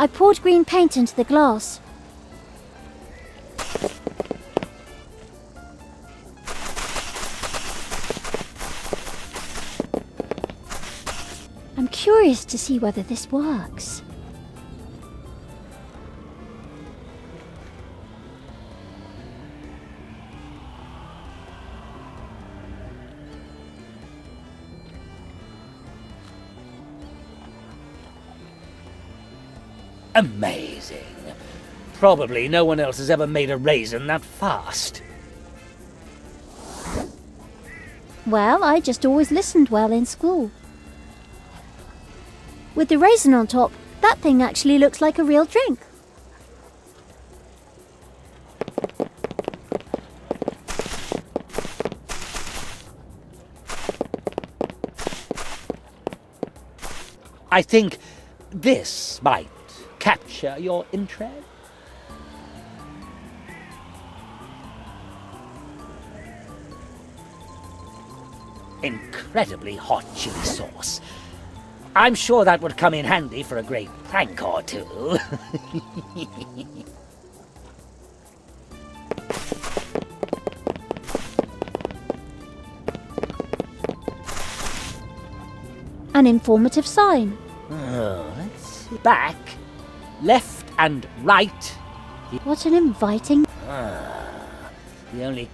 I poured green paint into the glass. I'm curious to see whether this works. Amazing. Probably no one else has ever made a raisin that fast. Well, I just always listened well in school. With the raisin on top, that thing actually looks like a real drink. I think this might capture your interest. Incredibly hot chili sauce. I'm sure that would come in handy for a great prank or two. An informative sign. Oh, let's see. Back, left and right. What an inviting... The only...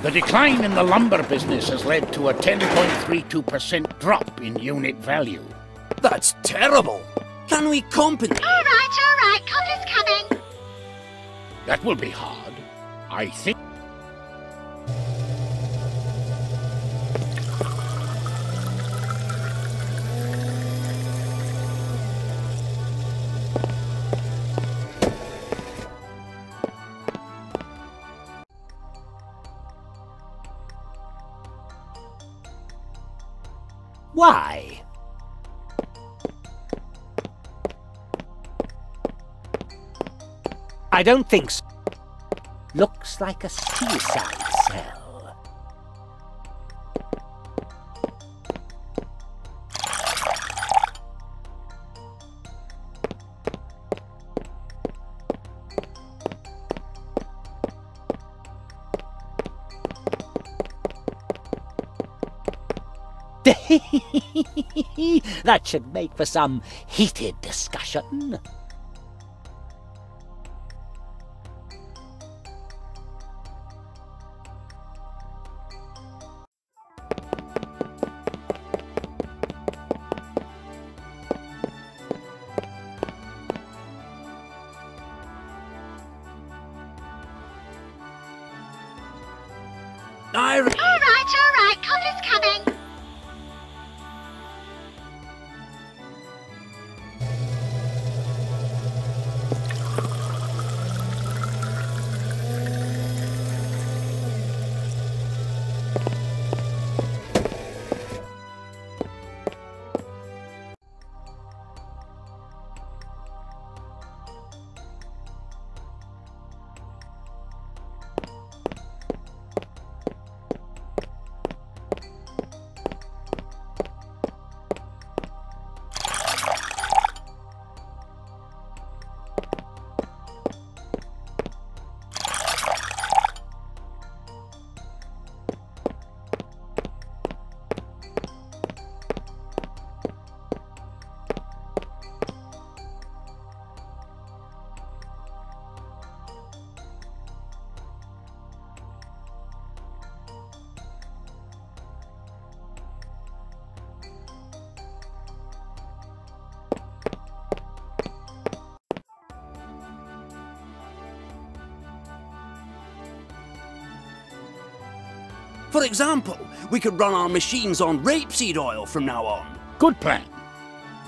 The decline in the lumber business has led to a 10.32% drop in unit value. That's terrible! Can we compensate? All right, coffee's coming. That will be hard. I think... Why? I don't think so. Looks like a suicide cell. That should make for some heated discussion. All right, coffee's coming. For example, we could run our machines on rapeseed oil from now on. Good plan.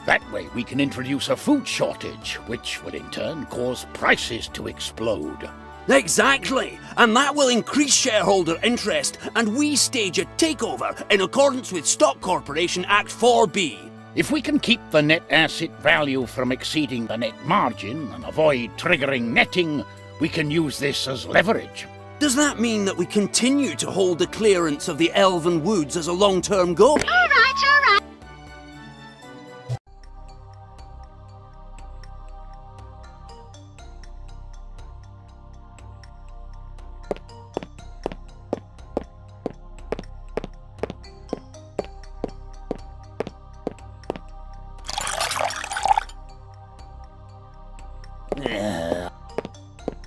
That way we can introduce a food shortage, which will in turn cause prices to explode. Exactly, and that will increase shareholder interest, and we stage a takeover in accordance with Stock Corporation Act 4B. If we can keep the net asset value from exceeding the net margin and avoid triggering netting, we can use this as leverage. Does that mean that we continue to hold the clearance of the Elven Woods as a long-term goal? All right, all right.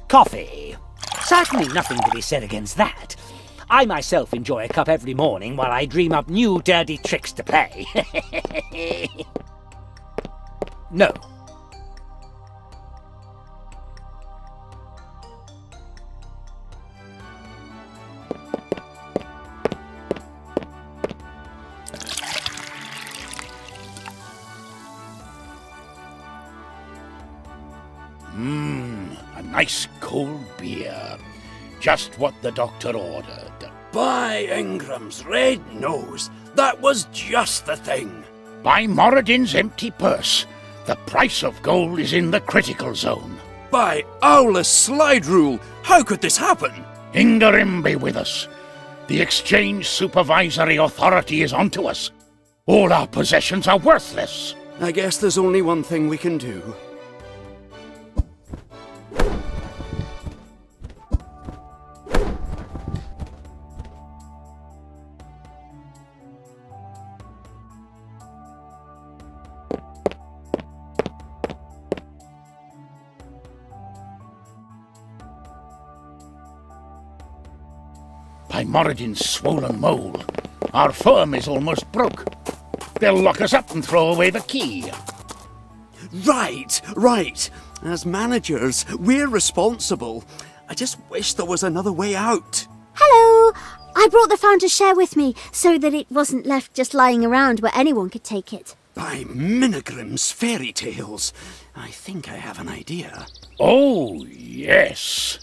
Coffee. Certainly nothing to be said against that. I myself enjoy a cup every morning while I dream up new dirty tricks to play. No. A nice cold beer. Just what the doctor ordered. By Ingram's red nose, that was just the thing. By Moradin's empty purse, the price of gold is in the critical zone. By Owl's slide rule, how could this happen? Ingerim be with us. The exchange supervisory authority is onto us. All our possessions are worthless. I guess there's only one thing we can do. By Moradin's swollen mole, our firm is almost broke. They'll lock us up and throw away the key. Right. As managers, we're responsible. I just wish there was another way out. Hello! I brought the Founder's Share with me so that it wasn't left just lying around where anyone could take it. By Minigrim's fairy tales, I think I have an idea. Oh, yes.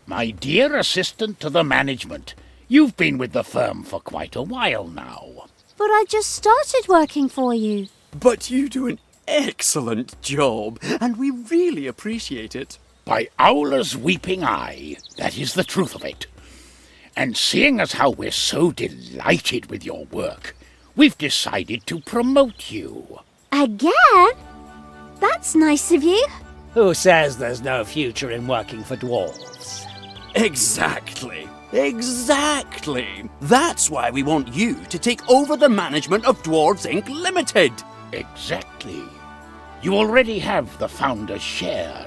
My dear assistant to the management, you've been with the firm for quite a while now. But I just started working for you. But you do an excellent job, and we really appreciate it. By Owla's weeping eye, that is the truth of it. And seeing as how we're so delighted with your work, we've decided to promote you. Again? That's nice of you. Who says there's no future in working for dwarves? Exactly. That's why we want you to take over the management of Dwarves Inc. Limited. Exactly. You already have the Founder's Share.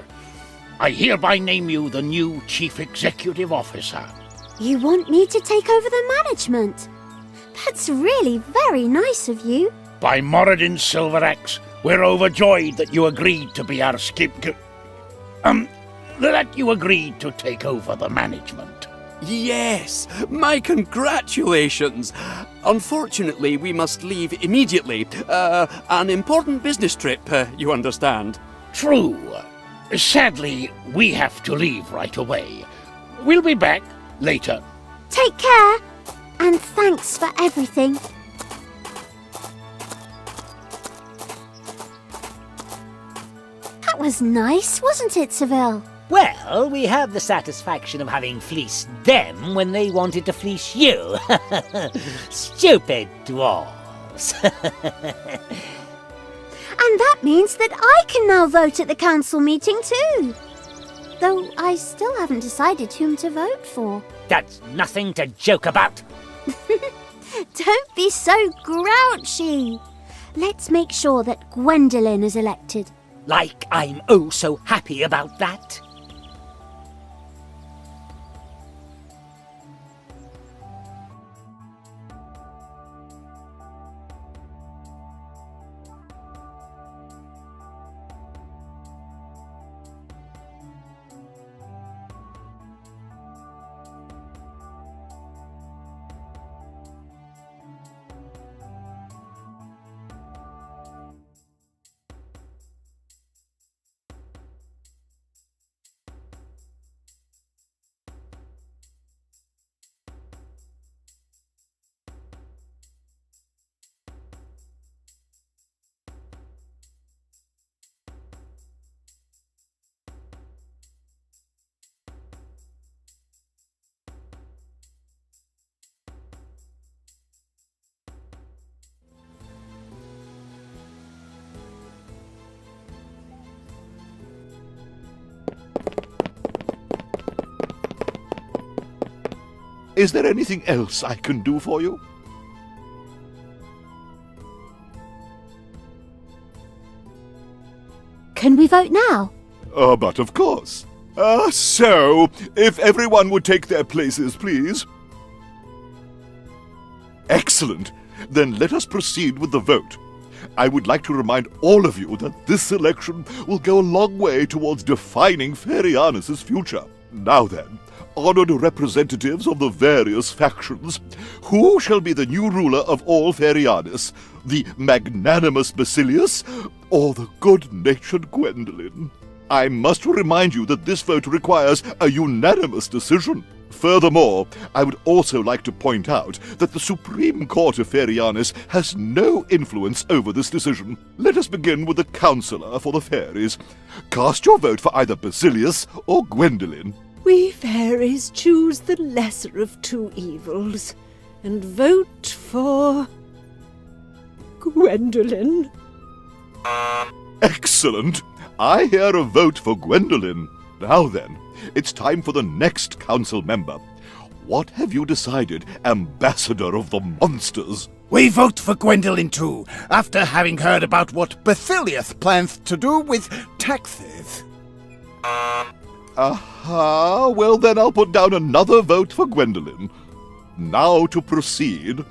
I hereby name you the new Chief Executive Officer. You want me to take over the management? That's really very nice of you. By Moradin's Silver Axe, we're overjoyed that you agreed to be our that you agreed to take over the management. Yes, my congratulations. Unfortunately, we must leave immediately. An important business trip, you understand. True. Sadly, we have to leave right away. We'll be back later. Take care, and thanks for everything. That was nice, wasn't it, Ceville? Well, we have the satisfaction of having fleeced them when they wanted to fleece you. Stupid dwarves. And that means that I can now vote at the council meeting too. Though I still haven't decided whom to vote for. That's nothing to joke about. Don't be so grouchy. Let's make sure that Gwendolyn is elected. Like I'm oh so happy about that. Is there anything else I can do for you? Can we vote now? But of course. So, if everyone would take their places, please. Excellent. Then let us proceed with the vote. I would like to remind all of you that this election will go a long way towards defining Ferianus' future. Now then, honored representatives of the various factions, who shall be the new ruler of all Ferianus? The magnanimous Basilius or the good-natured Gwendolen? I must remind you that this vote requires a unanimous decision. Furthermore, I would also like to point out that the Supreme Court of Ferianus has no influence over this decision. Let us begin with the Councillor for the Fairies. Cast your vote for either Basilius or Gwendolen. We fairies choose the lesser of two evils and vote for Gwendolen. Excellent! I hear a vote for Gwendolen. Now then, it's time for the next council member. What have you decided, Ambassador of the Monsters? We vote for Gwendolen too, after having heard about what Basilius plans to do with taxes. Aha, well then I'll put down another vote for Gwendolen. Now to proceed.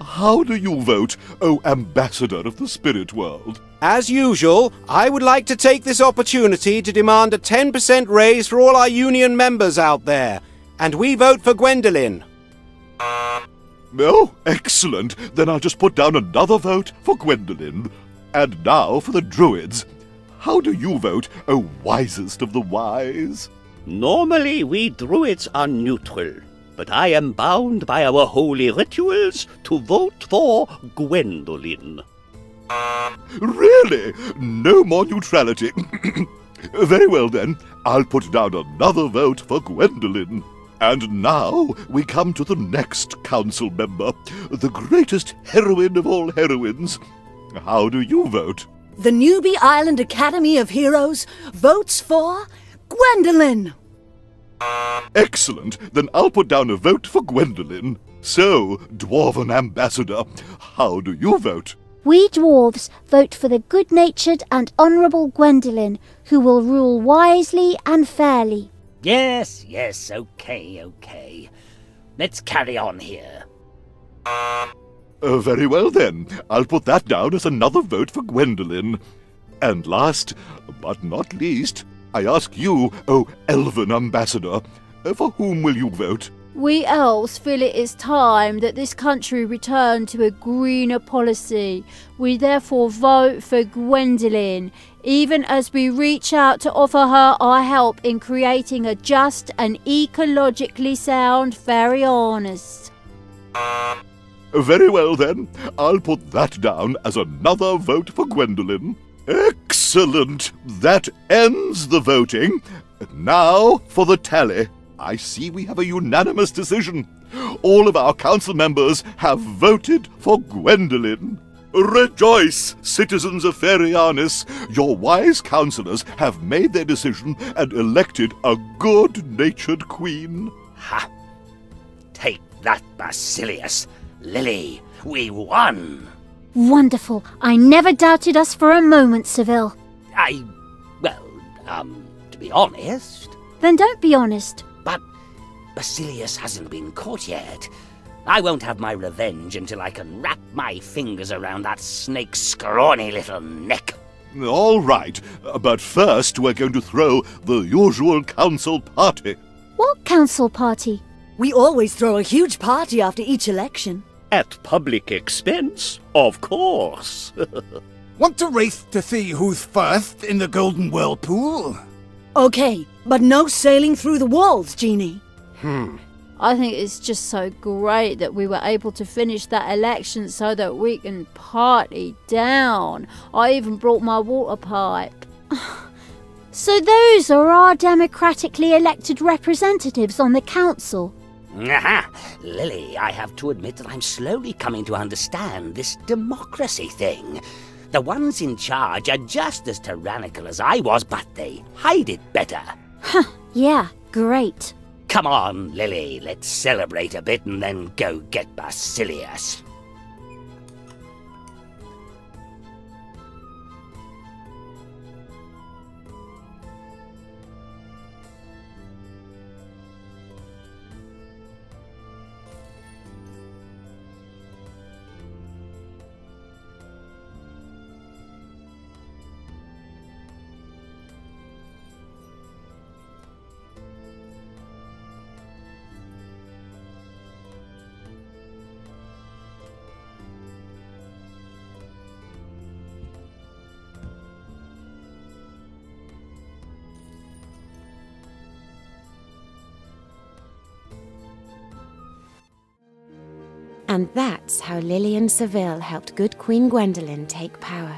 How do you vote, O Ambassador of the Spirit World? As usual, I would like to take this opportunity to demand a 10% raise for all our union members out there. And we vote for Gwendolen. Oh, excellent. Then I'll just put down another vote for Gwendolen. And now for the Druids. How do you vote, O wisest of the wise? Normally we Druids are neutral, but I am bound by our holy rituals to vote for Gwendolen. Really? No more neutrality. Very well then, I'll put down another vote for Gwendolen. And now we come to the next council member, the greatest heroine of all heroines. How do you vote? The Newbie Island Academy of Heroes votes for Gwendolen. Excellent. Then I'll put down a vote for Gwendolen. So, Dwarven Ambassador, how do you vote? We dwarves vote for the good-natured and honourable Gwendolen, who will rule wisely and fairly. Yes, okay. Let's carry on here. Very well then, I'll put that down as another vote for Gwendolen. And last, but not least, I ask you, O Elven Ambassador, for whom will you vote? We elves feel it is time that this country return to a greener policy. We therefore vote for Gwendolen, even as we reach out to offer her our help in creating a just and ecologically sound Ferianus. Very well then, I'll put that down as another vote for Gwendolen. Excellent! That ends the voting. Now for the tally. I see we have a unanimous decision. All of our council members have voted for Gwendolen. Rejoice, citizens of Ferianus! Your wise councillors have made their decision and elected a good-natured queen. Ha! Take that, Basilius. Lily, we won! Wonderful. I never doubted us for a moment, Ceville. To be honest... Then don't be honest. But Basilius hasn't been caught yet. I won't have my revenge until I can wrap my fingers around that snake's scrawny little neck. All right, but first we're going to throw the usual council party. What council party? We always throw a huge party after each election. At public expense, of course. Want to race to see who's first in the Golden Whirlpool? Okay, but no sailing through the walls, Jeannie. I think it's just so great that we were able to finish that election so that we can party down. I even brought my water pipe. So those are our democratically elected representatives on the council. Aha! Lily, I have to admit that I'm slowly coming to understand this democracy thing. The ones in charge are just as tyrannical as I was, but they hide it better. Yeah, great. Come on, Lily, let's celebrate a bit and then go get Basilius. And that's how Lily and Ceville helped good Queen Gwendolen take power.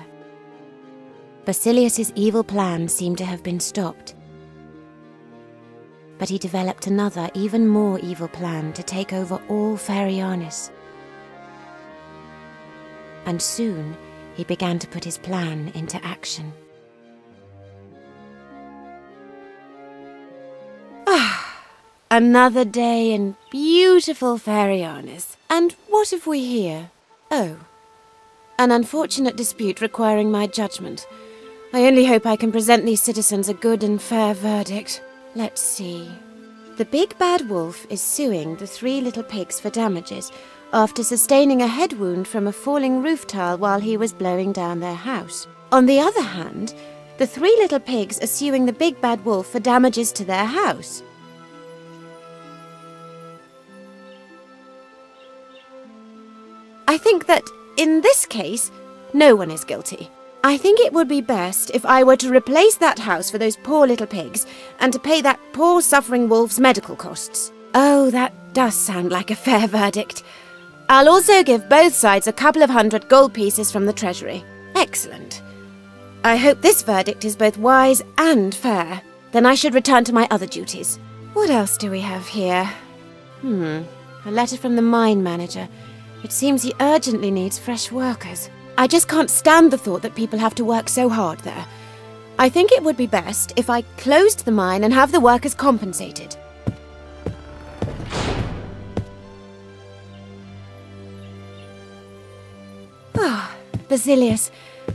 Basilius's evil plan seemed to have been stopped. But he developed another, even more evil plan to take over all Ferianis. And soon, he began to put his plan into action. Another day in beautiful Ferianis. And what have we here? Oh, an unfortunate dispute requiring my judgment. I only hope I can present these citizens a good and fair verdict. Let's see. The big bad wolf is suing the 3 little pigs for damages after sustaining a head wound from a falling roof tile while he was blowing down their house. On the other hand, the 3 little pigs are suing the big bad wolf for damages to their house. I think that, in this case, no one is guilty. I think it would be best if I were to replace that house for those poor little pigs and to pay that poor suffering wolf's medical costs. Oh, that does sound like a fair verdict. I'll also give both sides a couple of 100 gold pieces from the treasury. Excellent. I hope this verdict is both wise and fair. Then I should return to my other duties. What else do we have here? A letter from the mine manager. It seems he urgently needs fresh workers. I just can't stand the thought that people have to work so hard there. I think it would be best if I closed the mine and have the workers compensated. Basilius,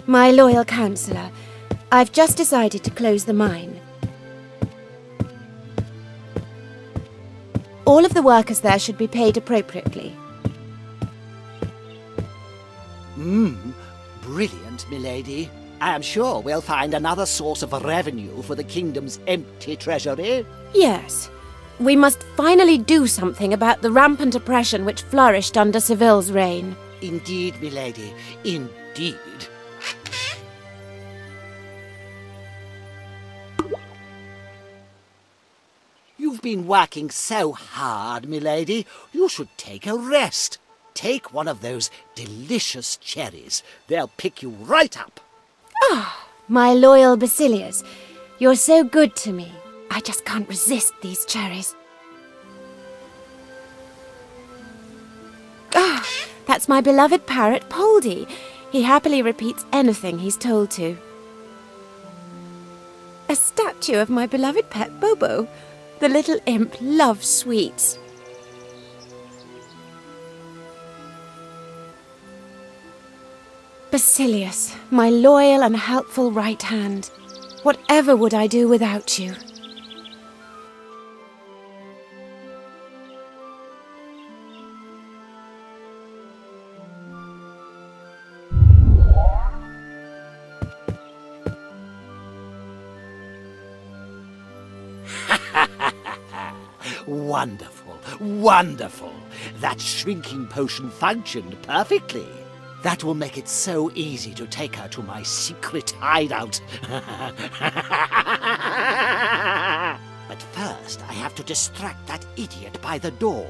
my loyal counsellor, I've just decided to close the mine. All of the workers there should be paid appropriately. Brilliant, milady. I am sure we'll find another source of revenue for the kingdom's empty treasury. Yes. We must finally do something about the rampant oppression which flourished under Ceville's reign. Indeed, milady. Indeed. You've been working so hard, milady. You should take a rest. Take one of those delicious cherries. They'll pick you right up. My loyal Basilius, you're so good to me. I just can't resist these cherries. That's my beloved parrot, Poldy. He happily repeats anything he's told to. A statue of my beloved pet, Bobo. The little imp loves sweets. Basilius, my loyal and helpful right hand. Whatever would I do without you? Wonderful, wonderful. That shrinking potion functioned perfectly. That will make it so easy to take her to my secret hideout. But first, I have to distract that idiot by the door.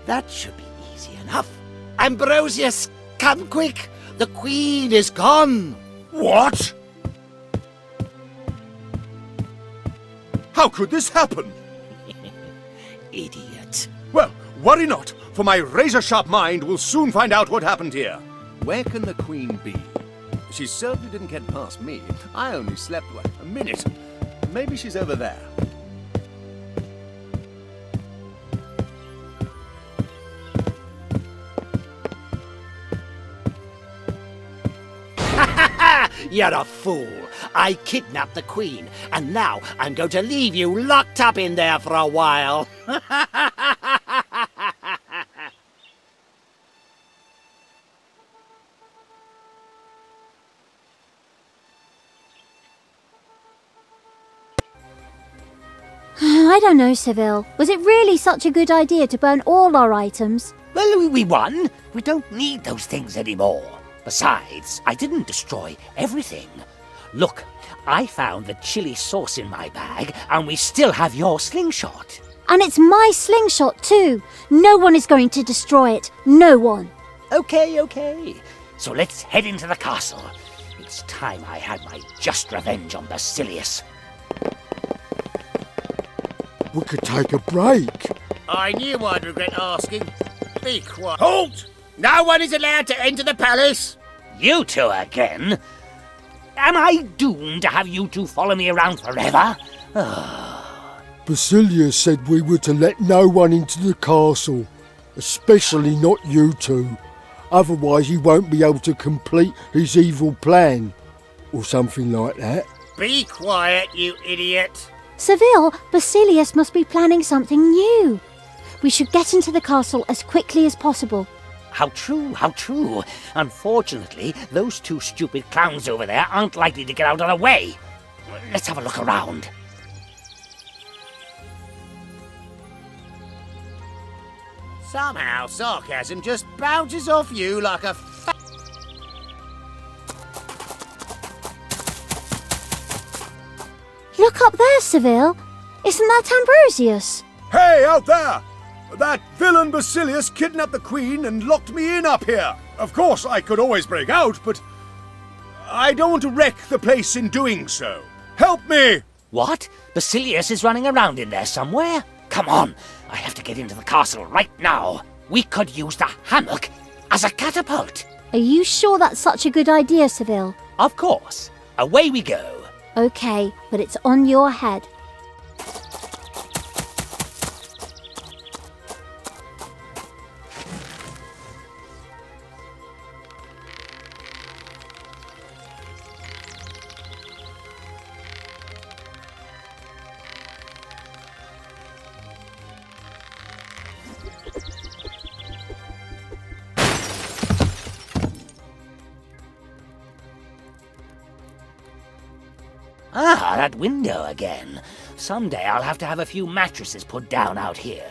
That should be easy enough. Ambrosius, come quick! The Queen is gone! What? How could this happen? Idiot. Well, worry not, for my razor-sharp mind will soon find out what happened here. Where can the Queen be? She certainly didn't get past me. I only slept, a minute. Maybe she's over there. You're a fool. I kidnapped the Queen, and now I'm going to leave you locked up in there for a while. I don't know, Ceville. Was it really such a good idea to burn all our items? Well, we won. We don't need those things anymore. Besides, I didn't destroy everything. Look, I found the chili sauce in my bag, and we still have your slingshot. And it's my slingshot too. No one is going to destroy it. No one. Okay. So let's head into the castle. It's time I had my just revenge on Basilius. We could take a break. I knew I'd regret asking. Be quiet. Halt! No one is allowed to enter the palace. You two again? Am I doomed to have you two follow me around forever? Basilius said we were to let no one into the castle, especially not you two. Otherwise he won't be able to complete his evil plan, or something like that. Be quiet, you idiot. Ceville, Basilius must be planning something new. We should get into the castle as quickly as possible. How true. Unfortunately, those two stupid clowns over there aren't likely to get out of the way. Let's have a look around. Somehow sarcasm just bounces off you like a Look up there, Ceville. Isn't that Ambrosius? Hey, out there! That villain Basilius kidnapped the Queen and locked me in up here. Of course, I could always break out, but I don't want to wreck the place in doing so. Help me! What? Basilius is running around in there somewhere? Come on, I have to get into the castle right now. We could use the hammock as a catapult. Are you sure that's such a good idea, Ceville? Of course. Away we go. Okay, but it's on your head. Ah, that window again. Someday I'll have to have a few mattresses put down out here.